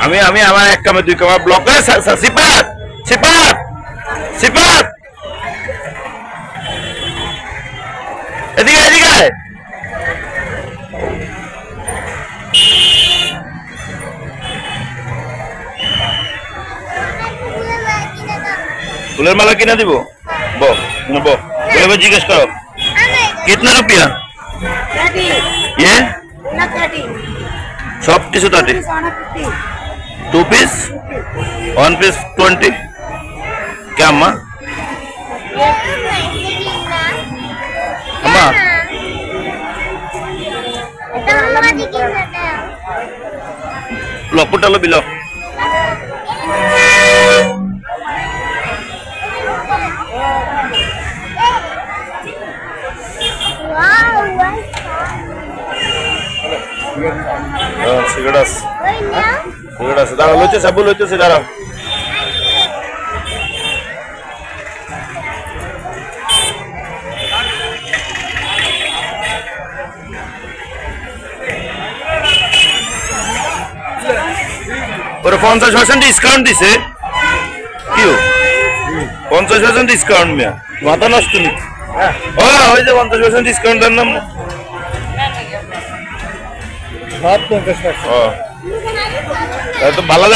আমি আমি আমার এক কামে দুই কামা ব্লক করে সিপাত সিপাত সিপাত এদিকে এদিকে फूलेर माला किना দিব বো বো বলে জিজ্ঞেস করো कितना रुपया ये सब কিছু 30 2 पीस 1 पीस 20 क्या अम्मा अम्मा लो पुटलो below Sigaras. Sigaras. Darah lucu, sabu lucu sih darah. Or 50% discount dise. Kyo? 50% discount mea. Mata nashto ni. Oh, hoy je 50% discount dan nam. तो भाला